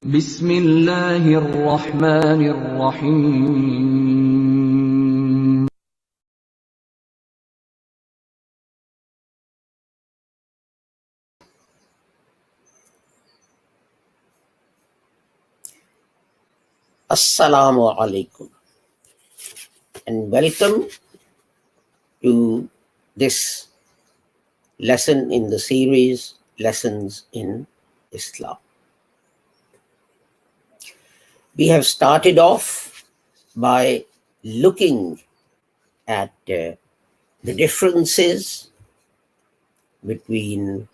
بسم الله الرحمن الرحيم Assalamu alaikum and welcome to this lesson in the series Lessons in Islam. We have started off by looking at the differences between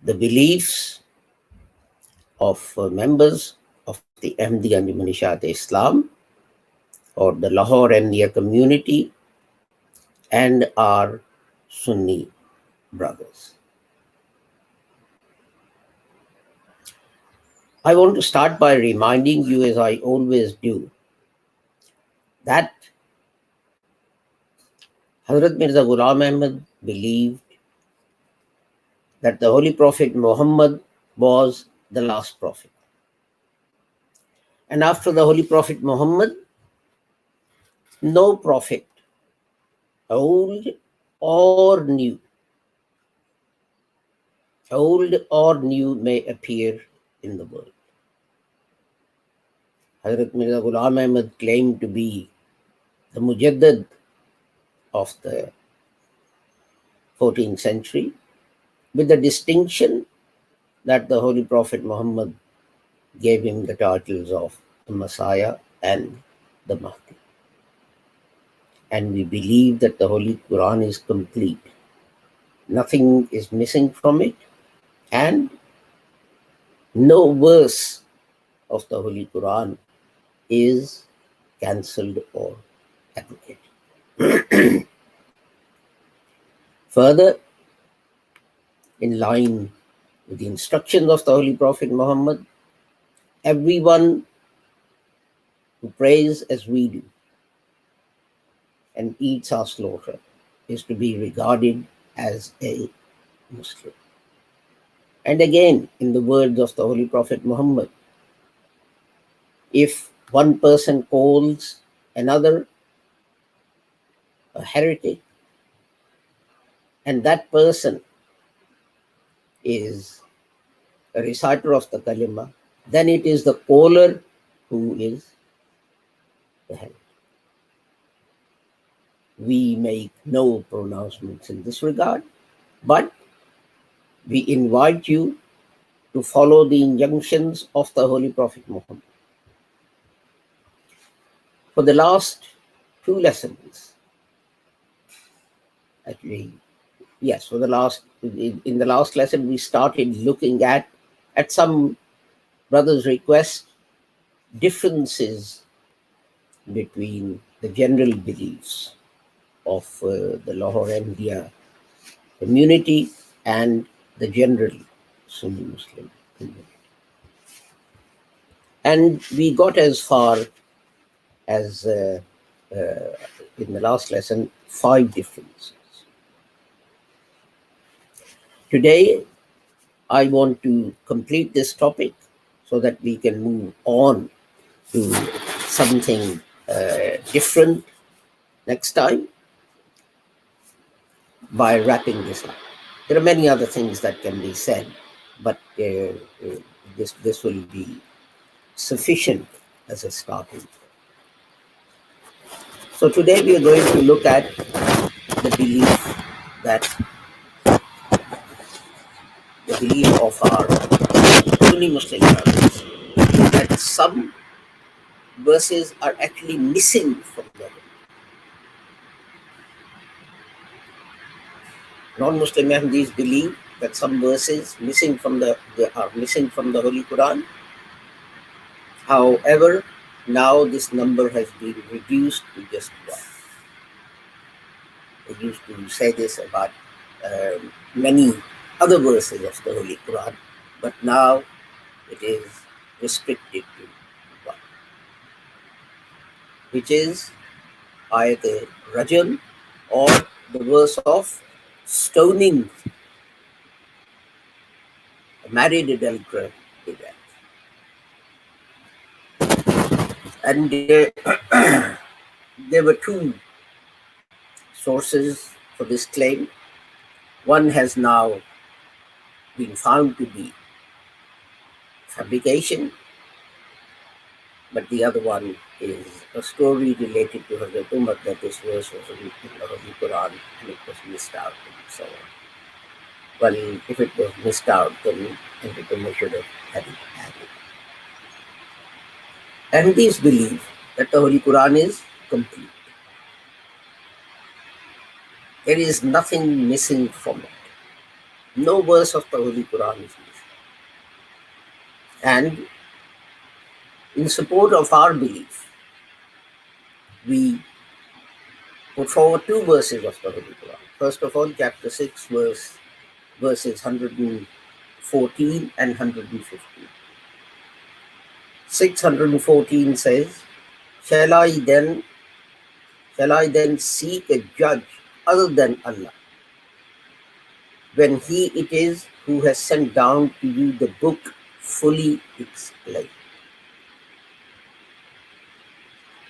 the beliefs of members of the Ahmadi and Islam or the Lahore Ahmadiyya community and our Sunni brothers. I want to start by reminding you, as I always do, that Hazrat Mirza Ghulam Ahmad believed that the Holy Prophet Muhammad was the last prophet. And after the Holy Prophet Muhammad, no prophet, old or new, may appear in the world. Hazrat Mirza Ghulam Ahmad claimed to be the Mujaddid of the 14th century, with the distinction that the Holy Prophet Muhammad gave him the titles of the Messiah and the Mahdi. And we believe that the Holy Quran is complete. Nothing is missing from it, and no verse of the Holy Quran is cancelled or abrogated. Further, in line with the instructions of the Holy Prophet Muhammad, everyone who prays as we do and eats our slaughter is to be regarded as a Muslim. And again, in the words of the Holy Prophet Muhammad, if one person calls another a heretic, and that person is a reciter of the kalima, then it is the caller who is the heretic. We make no pronouncements in this regard, but we invite you to follow the injunctions of the Holy Prophet Muhammad. For the last two lessons, in the last lesson, we started looking at some brothers' request, differences between the general beliefs of the Lahore Ahmadiyya community and the general Sunni Muslim community. And we got as far as, in the last lesson, 5 differences. Today, I want to complete this topic so that we can move on to something different next time by wrapping this up. There are many other things that can be said, but this will be sufficient as a starting. So today we are going to look at the belief of our Sunni Muslim brothers that some verses are actually missing from the non-Muslim Ahmadis believe that some verses are missing from the Holy Quran. However, now this number has been reduced to just 1. I used to say this about many other verses of the Holy Quran, but now it is restricted to 1, which is Ayat Rajam, or the verse of stoning a married adulterer And there were two sources for this claim. One has now been found to be fabrication, but the other one is a story related to Hazrat Umar, that this verse was in the Holy Quran and it was missed out and so on. Well, if it was missed out, then Hazrat Umar should have had it added. And these believe that the Holy Quran is complete. There is nothing missing from it. No verse of the Holy Quran is missing. And in support of our belief, we put forward two verses of the Holy Quran. First of all, chapter 6, verses 114 and 115. 614 says, Shall I then seek a judge other than Allah, when He it is who has sent down to you the book fully explained?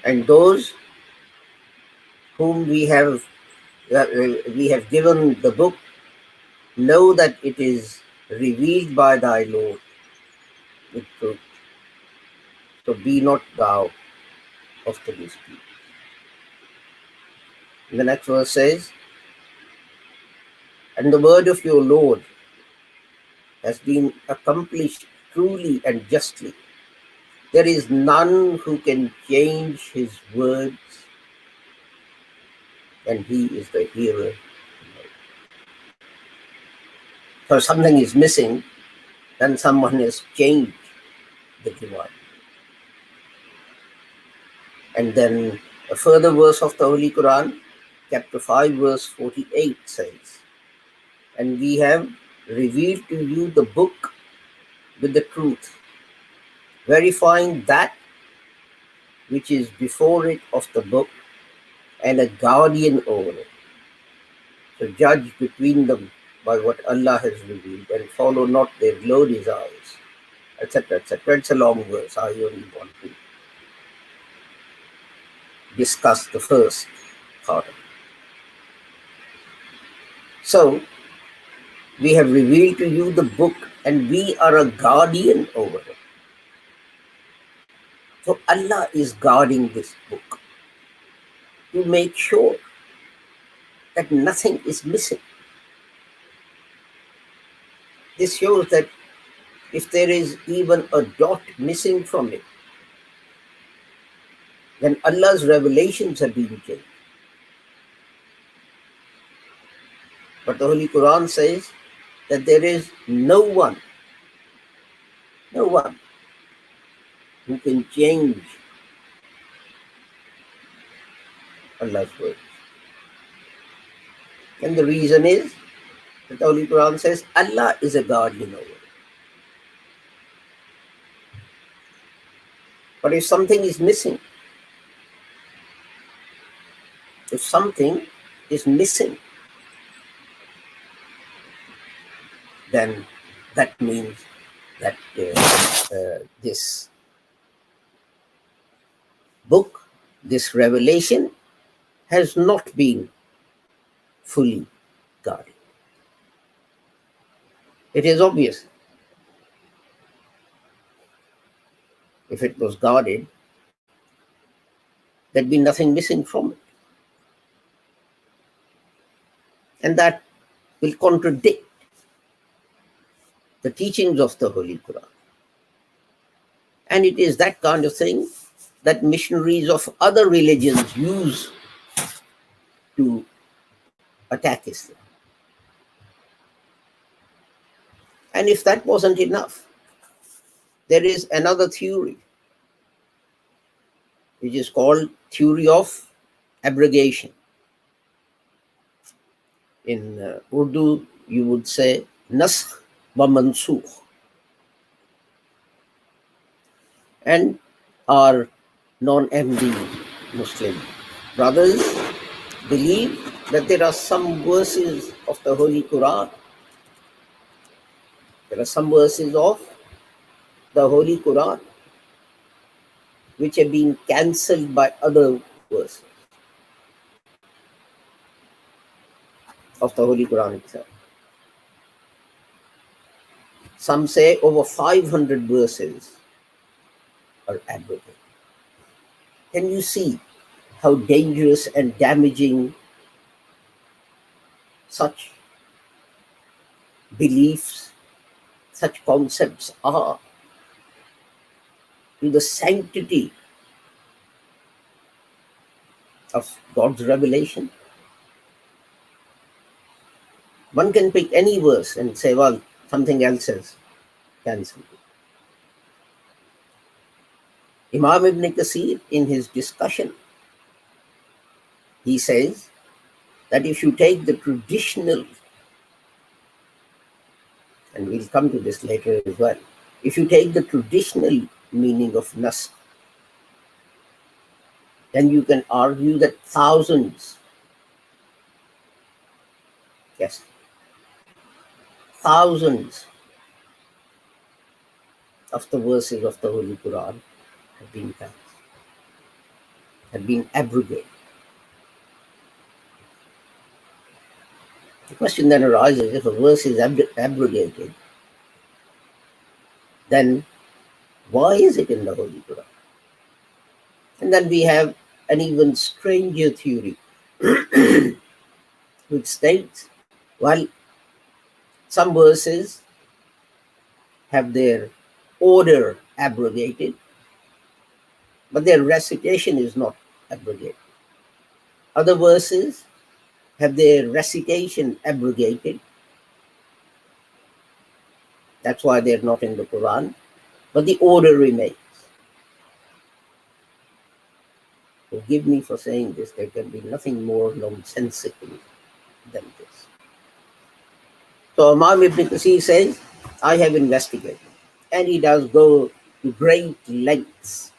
And those whom we have given the book know that it is revealed by thy Lord with truth. So be not thou of the dispute. The next verse says, And the word of your Lord has been accomplished truly and justly. There is none who can change his words, and he is the hearer. So if something is missing, then someone has changed the divine. And then a further verse of the Holy Quran, chapter 5, verse 48 says, And we have revealed to you the book with the truth, verifying that which is before it of the book, and a guardian over it. So judge between them by what Allah has revealed, and follow not their low desires, etc., etc. It's a long verse. I only want to discuss the first part of it. So, we have revealed to you the book, and we are a guardian over it. So Allah is guarding this book to make sure that nothing is missing. This shows that if there is even a dot missing from it, then Allah's revelations have been changed. But the Holy Quran says that there is no one who can change Allah's words. And the reason is that the Holy Quran says Allah is a guardian over it. But if something is missing, then that means that this book, this revelation, has not been fully guarded. It is obvious. If it was guarded, there'd be nothing missing from it. And that will contradict the teachings of the Holy Quran. And it is that kind of thing that missionaries of other religions use to attack Islam. And if that wasn't enough, there is another theory, which is called theory of abrogation. In Urdu, you would say nasakh wa mansukh. And our non-MD Muslim brothers believe that there are some verses of the Holy Quran. There are some verses of the Holy Quran which have been cancelled by other verses of the Holy Quran itself. Some say over 500 verses are abrogated. Can you see how dangerous and damaging such beliefs, such concepts are to the sanctity of God's revelation? One can pick any verse and say, well, something else is cancelled. Imam Ibn Kathir, in his discussion, he says that if you take the traditional, and we'll come to this later as well, if you take the traditional meaning of nas, then you can argue that thousands, yes, thousands of the verses of the Holy Quran have been cancelled, have been abrogated. The question then arises, if a verse is abrogated, then why is it in the Holy Quran? And then we have an even stranger theory, which states, well, some verses have their order abrogated, but their recitation is not abrogated. Other verses have their recitation abrogated. That's why they're not in the Quran, but the order remains. Forgive me for saying this, there can be nothing more nonsensical than this. So Imam Ibn Kathir says, I have investigated, and he does go to great lengths,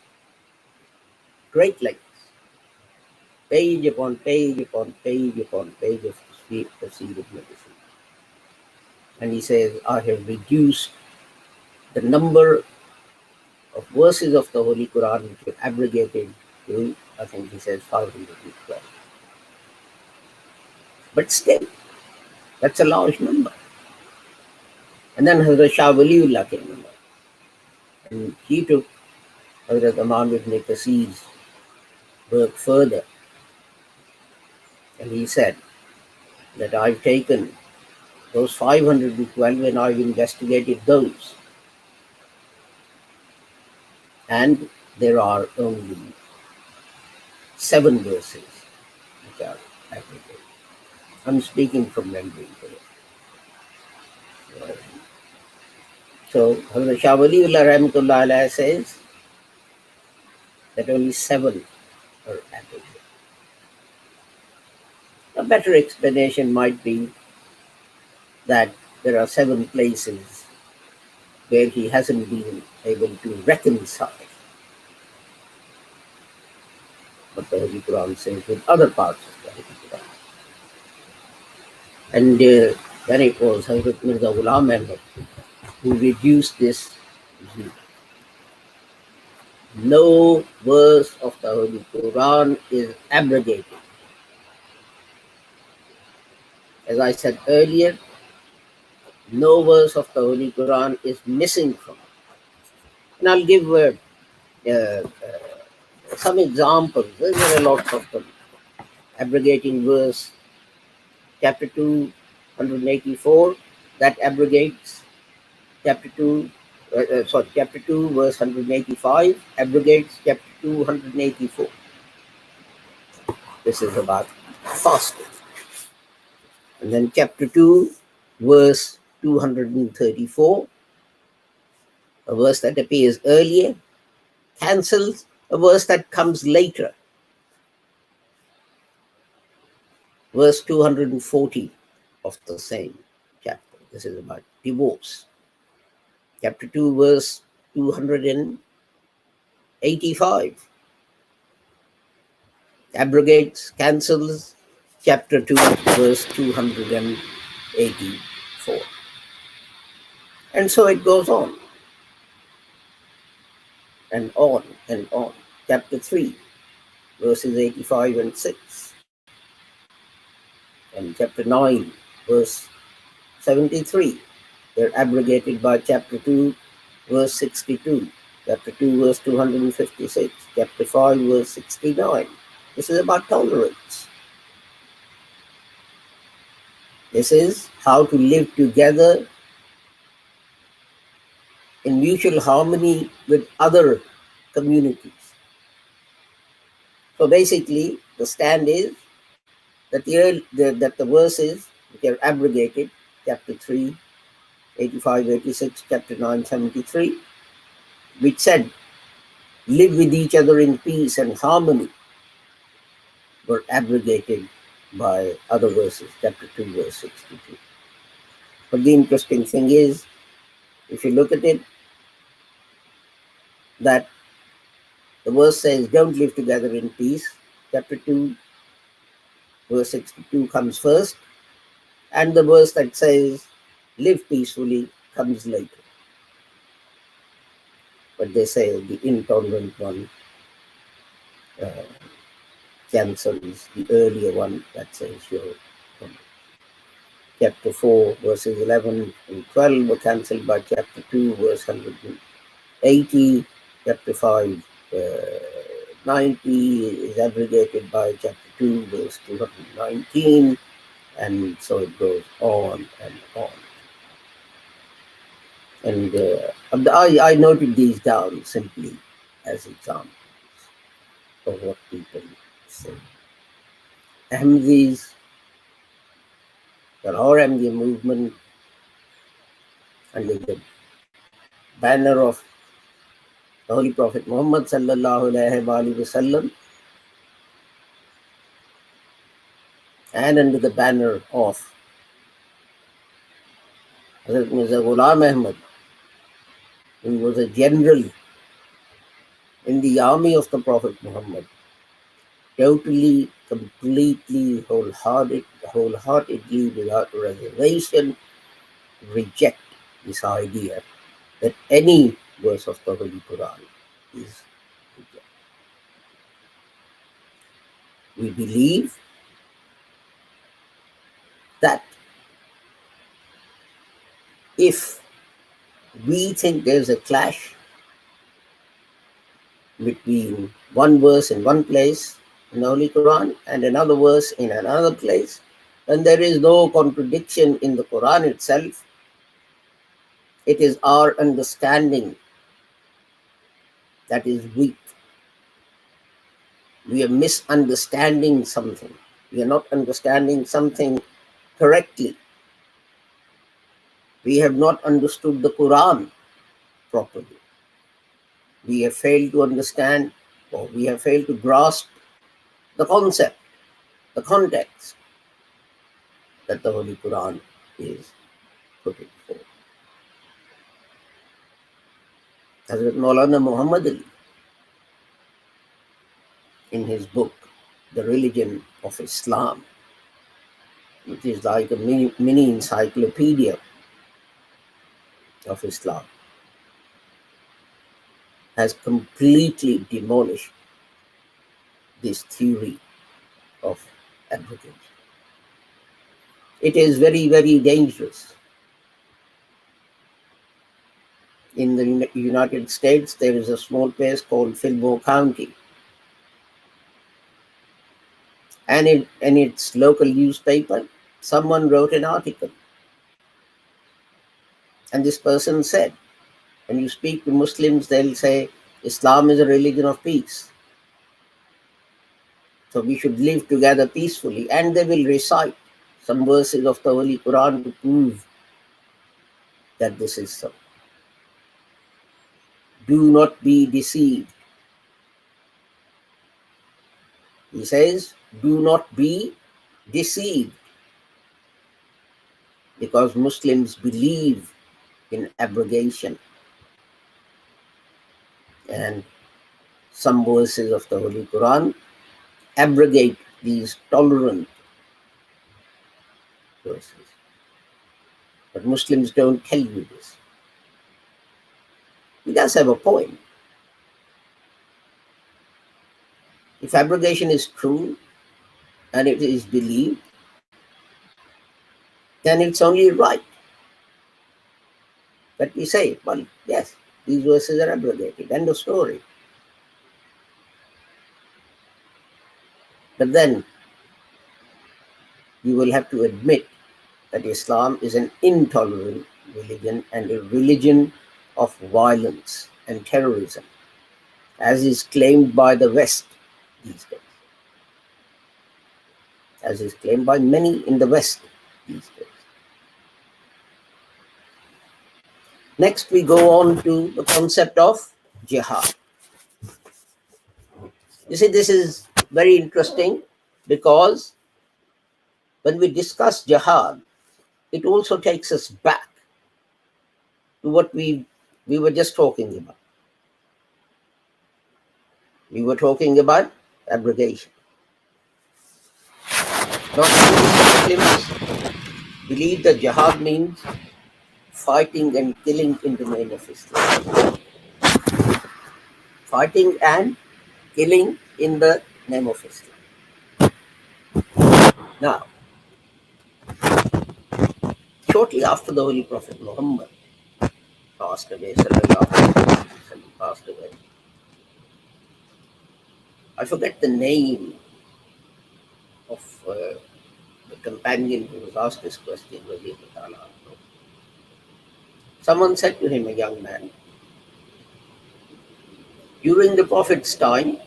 page upon page upon page upon page of Tafsir Ibn Kathir. And he says, I have reduced the number of verses of the Holy Quran which were abrogated to, I think he says, 512. But still, that's a large number. And then Hazrat Shah Waliullah came along, and he took Hazrat Imam Ibn Kathir's work further, and he said that I've taken those 512 and I've investigated those, and there are only 7 verses which are abrogated. I'm speaking from memory here. So Hazrat Shah Waliullah Rahmatullah Alayhi says that only 7 are abrogated. A better explanation might be that there are 7 places where he hasn't been able to reconcile what the Holy Quran says with other parts of the Holy Quran. And then it was Hazrat Mirza Ghulam Ahmad who reduced this to 0. No verse of the Holy Quran is abrogated. As I said earlier, no verse of the Holy Quran is missing from it. And I'll give some examples. There are a lot of them. Abrogating verse, chapter 2, 184, that abrogates chapter 2, chapter 2, verse 185, abrogates chapter 2, 184. This is about fasting. And then chapter 2, verse 234, a verse that appears earlier, cancels a verse that comes later. Verse 240 of the same chapter. This is about divorce. Chapter 2, verse 285. Abrogates, cancels chapter 2, verse 284. And so it goes on and on and on. chapter 3, verses 85 and 6, and chapter 9, verse 73. They're abrogated by chapter 2, verse 62, chapter 2, verse 256, chapter 5, verse 69. This is about tolerance. This is how to live together in mutual harmony with other communities. So basically, the stand is that the verses which are abrogated, chapter 3, 85, 86, chapter 9, 73, which said, live with each other in peace and harmony, were abrogated by other verses, chapter 2, verse 62. But the interesting thing is, if you look at it, that the verse says, don't live together in peace. Chapter 2, verse 62 comes first, and the verse that says, live peacefully comes later. But they say the intolerant one cancels the earlier one that says you're chapter 4, verses 11 and 12 were cancelled by chapter 2, verse 180. Chapter 5, 90 is abrogated by chapter 2, verse 219. And so it goes on and on. And I noted these down simply as examples of what people say. Ahmadis, the Ahmadi movement, under the banner of the Holy Prophet Muhammad sallallahu alaihi wasallam, and under the banner of Hazrat Mirza Ghulam Ahmad, who was a general in the army of the Prophet Muhammad, totally, completely, wholeheartedly, without reservation, reject this idea that any verse of the Holy Quran is rejected. We believe that if we think there's a clash between one verse in one place in the Holy Quran and another verse in another place, then there is no contradiction in the Quran itself. It is our understanding that is weak. We are misunderstanding something. We are not understanding something correctly. We have not understood the Quran properly. We have failed to understand, or we have failed to grasp the concept, the context that the Holy Quran is putting forth. Hazrat Maulana Muhammad Ali, in his book, The Religion of Islam, which is like a mini encyclopedia of Islam, has completely demolished this theory of abrogation. It is very, very dangerous. In the United States, there is a small place called Fillmore County. And in its local newspaper, someone wrote an article. And this person said, when you speak to Muslims, they'll say, Islam is a religion of peace. So we should live together peacefully. And they will recite some verses of the Holy Quran to prove that this is so. Do not be deceived. He says, do not be deceived. Because Muslims believe in abrogation. And some verses of the Holy Quran abrogate these tolerant verses. But Muslims don't tell you this. He does have a point. If abrogation is true and it is believed, then it's only right that we say, well, yes, these verses are abrogated. End of story. But then you will have to admit that Islam is an intolerant religion and a religion of violence and terrorism, as is claimed by the West these days, as is claimed by many in the West these days. Next, we go on to the concept of jihad. You see, this is very interesting because when we discuss jihad, it also takes us back to what we were just talking about. We were talking about abrogation. Not many Muslims believe that jihad means fighting and killing in the name of Islam. Fighting and killing in the name of Islam. Now, shortly after the Holy Prophet Muhammad passed away, passed away, I forget the name of the companion who was asked this question. Someone said to him, a young man, during the Prophet's time,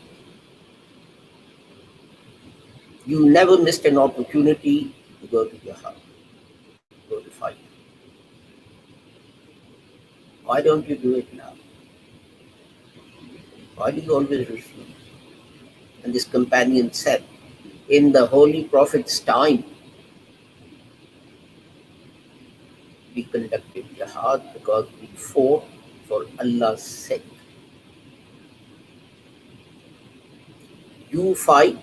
you never missed an opportunity to go to jihad, go to fight. Why don't you do it now? Why do you always refuse? And this companion said, in the Holy Prophet's time, we conducted jihad because we fought for Allah's sake. You fight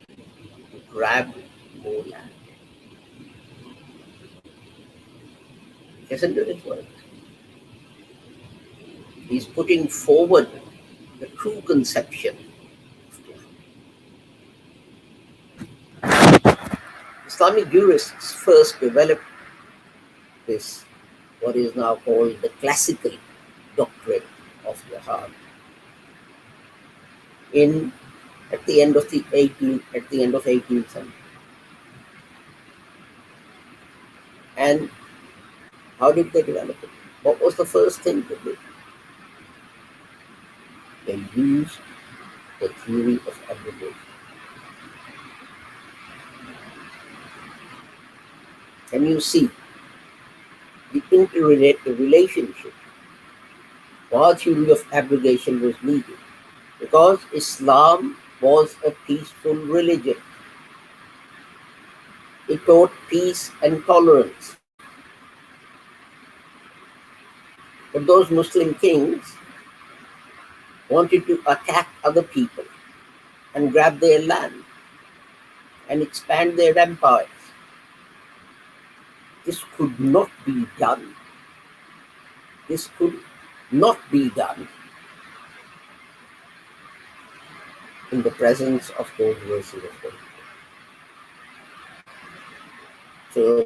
to grab more land. Listen to his words. He's putting forward the true conception of jihad. Islamic jurists first developed this, what is now called the classical doctrine of jihad, at the end of 18th century. And how did they develop it? What was the first thing to do? They used the theory of abrogation. Can you see the interrelated relationship? Why theory of abrogation was needed? Because Islam was a peaceful religion. It taught peace and tolerance. But those Muslim kings wanted to attack other people and grab their land and expand their empires. This could not be done. This could not be done in the presence of those verses of God. So,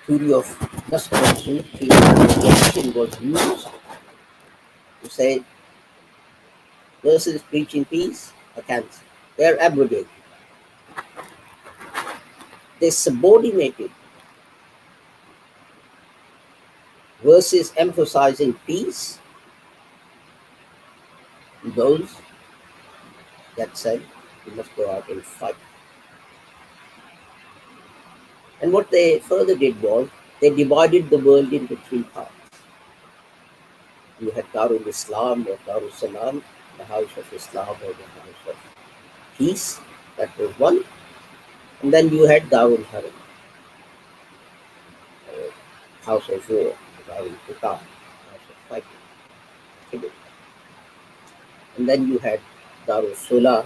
theory of restoration was used to say verses preaching peace are cancelled. They are abrogated. They subordinated verses emphasizing peace to those that said you must go out and fight. And what they further did was they divided the world into three parts. You had Darul Islam or Darul Salam, the house of Islam or the house of peace, that was one. And then you had Darul Haram, house of war, Darul Qital, house of fighting. And then you had Darul Sulah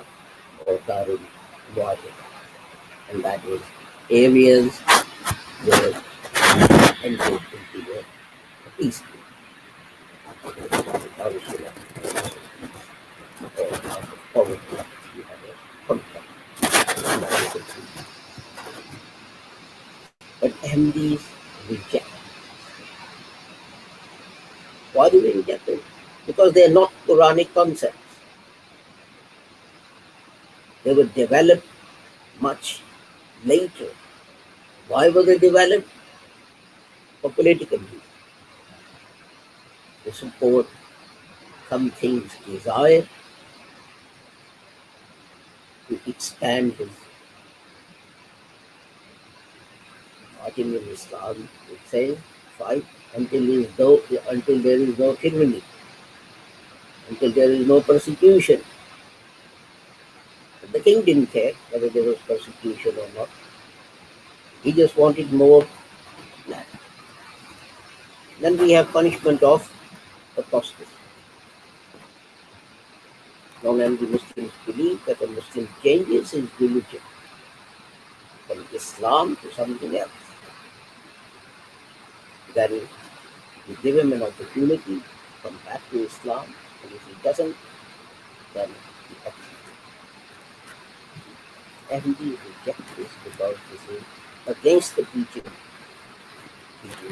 or Darul Muawiyah, and that was areas where entered into the peace. Darul Sulah, or house of poverty. Ahmadis reject. Why do they reject it? Because they are not Quranic concepts. They were developed much later. Why were they developed? For political reasons. To support some things desired, to expand his marching in Islam. It says, fight until there is no tyranny, until there is no persecution. But the king didn't care whether there was persecution or not. He just wanted more land. Then we have punishment of apostasy. Non-Ahmadi Muslims believe that a Muslim changes his religion from Islam to something else. Then we give him an opportunity to come back to Islam, and if he doesn't, then he exits. Ahmadis reject this because this is against the teaching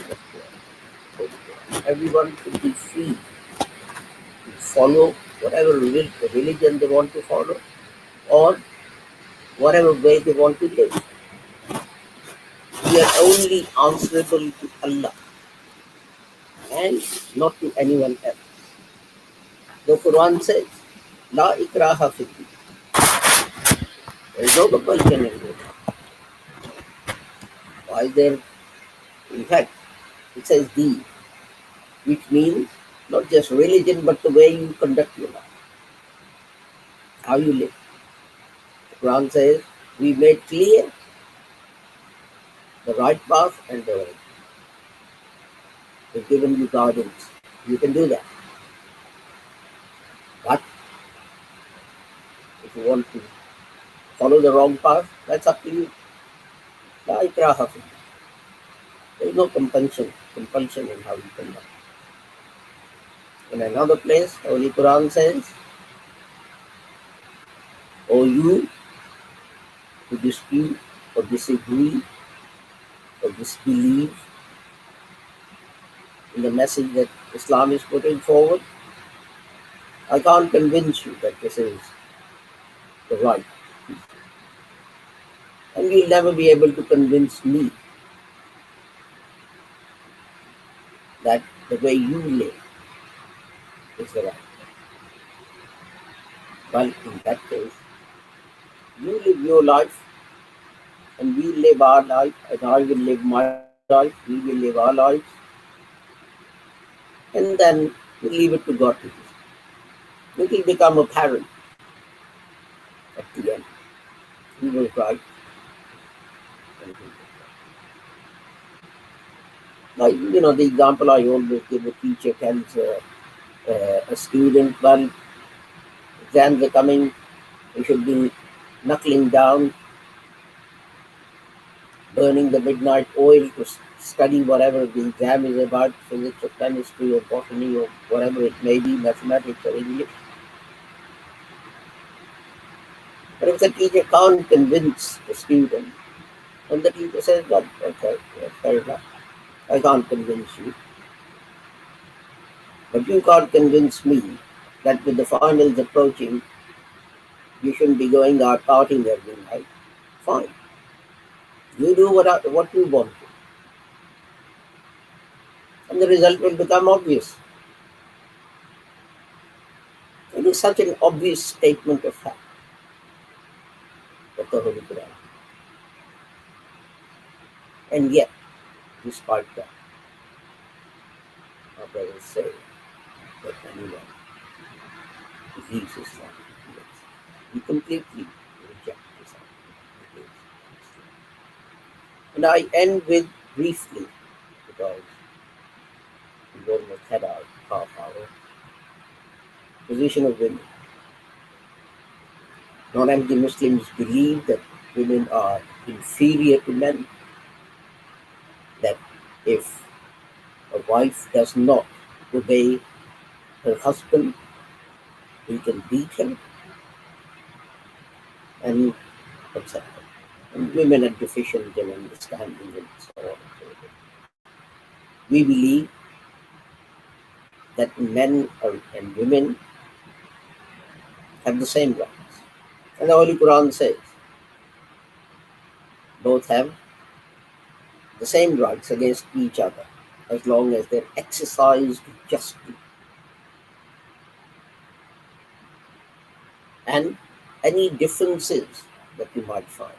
of God. Everyone should be free to follow whatever religion they want to follow or whatever way they want to live. We are only answerable to Allah and not to anyone else. The Quran says, La ikraha fid-din. There is no compulsion in it. Why is there? In fact, it says deen, which means not just religion, but the way you conduct your life, how you live. The Quran says, we made clear the right path and the right. We've given you guidance. You can do that. But if you want to follow the wrong path, that's up to you. La ikraha fid-din. There is no compulsion in how you conduct. In another place, Holy Quran says, O you who dispute or disagree or disbelieve in the message that Islam is putting forward, I can't convince you that this is the right. And you'll never be able to convince me that the way you live is the right. Well, in that case, you live your life, and we live our life, and I will live my life, we will live our lives, and then we leave it to God to do. It will become apparent at the end. He was right. And he was right. Like, the example I always give, a teacher tells a student, well, exams are coming, you should be knuckling down, burning the midnight oil to study whatever the exam is about, physics or chemistry or botany or whatever it may be, mathematics or English. But if the teacher can't convince the student, and the teacher says, well, okay, fair enough, I can't convince you. But you can't convince me that with the finals approaching, you shouldn't be going out partying every night. Fine. You do what you want to. And the result will become obvious. It is such an obvious statement of fact of the Holy Quran. And yet, despite that, our brothers say that anyone who leaves Islam, we completely reject Islam. And I end with briefly, because we've almost had our half hour, position of women. Non-Ahmadi Muslims believe that women are inferior to men, that if a wife does not obey her husband, he can beat her, and etc. and women are deficient in understanding and so on and so forth. We believe that men and women have the same rights. And the Holy Quran says both have the same rights against each other as long as they're exercised justly. And any differences that you might find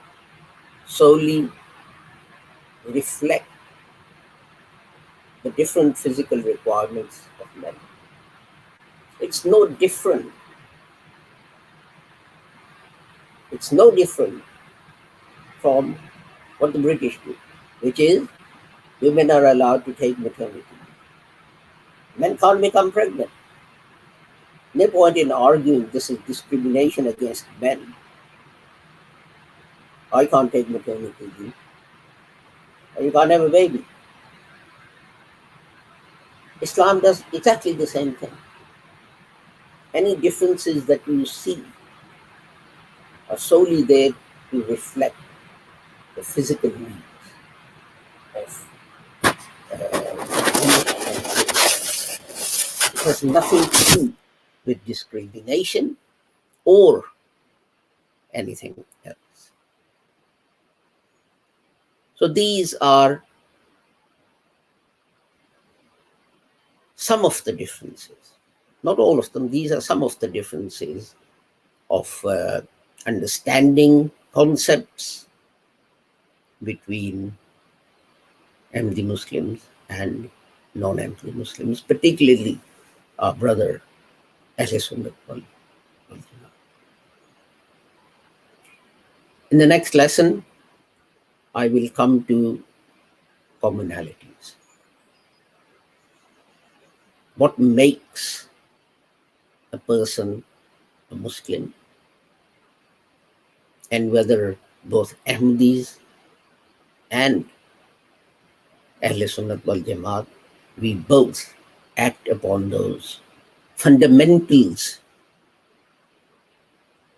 solely reflect the different physical requirements of men. It's no different. It's no different from what the British do, which is women are allowed to take maternity. Men can't become pregnant. No point in arguing this is discrimination against men. I can't take maternity leave. Or you can't have a baby. Islam does exactly the same thing. Any differences that you see are solely there to reflect the physical needs of it has nothing to do with discrimination or anything else. So these are some of the differences, not all of them. These are some of the differences of understanding concepts between Ahmadi Muslims and non-Ahmadi Muslims, particularly our brother Ahl Sunnat wal Jamaa. In the next lesson, I will come to commonalities. What makes a person a Muslim, and whether both Ahmadis and Ahl Sunnat wal Jamaat, we both act upon those fundamentals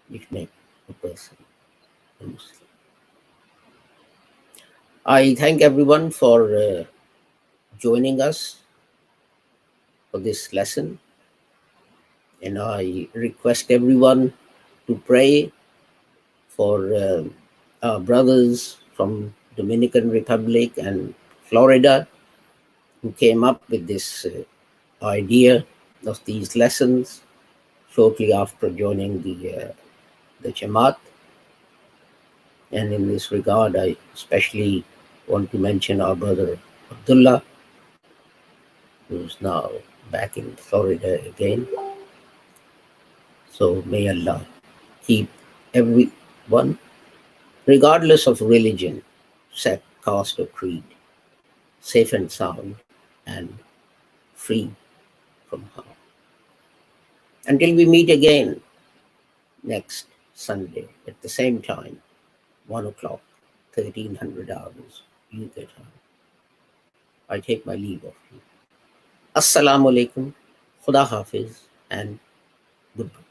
which make a person a Muslim. I thank everyone for joining us for this lesson, and I request everyone to pray for our brothers from Dominican Republic and Florida who came up with this idea of these lessons shortly after joining the Jamaat. And in this regard, I especially want to mention our brother Abdullah, who's now back in Florida again. So may Allah keep everyone, regardless of religion, sect, caste, or creed, safe and sound and free from harm. Until we meet again next Sunday at the same time, 1 o'clock, 1300 hours, UK time. I take my leave of you. Assalamu alaikum, Khuda Hafiz, and goodbye.